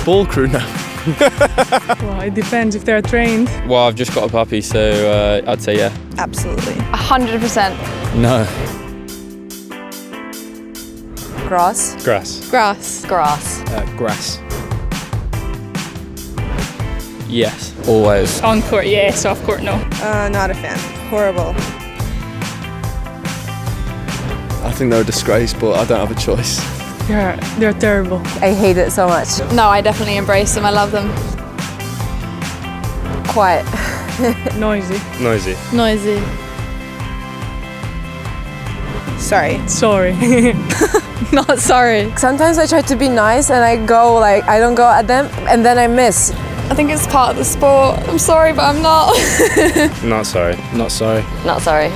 Ball crew now. Well, it depends if they're trained. Well, I've just got a puppy, so I'd say yeah. Absolutely. 100%. No. Grass. Grass. Grass. Grass. Grass. Yes. Always. On court, yes. Off court, no. Not a fan. Horrible. I think they're a disgrace, but I don't have a choice. They're terrible. I hate it so much. No, I definitely embrace them. I love them. Quiet. Noisy. Noisy. Noisy. Sorry. Sorry. Not sorry. Sometimes I try to be nice and I don't go at them and then I miss. I think it's part of the sport. I'm sorry, but I'm not. Not sorry. Not sorry. Not sorry.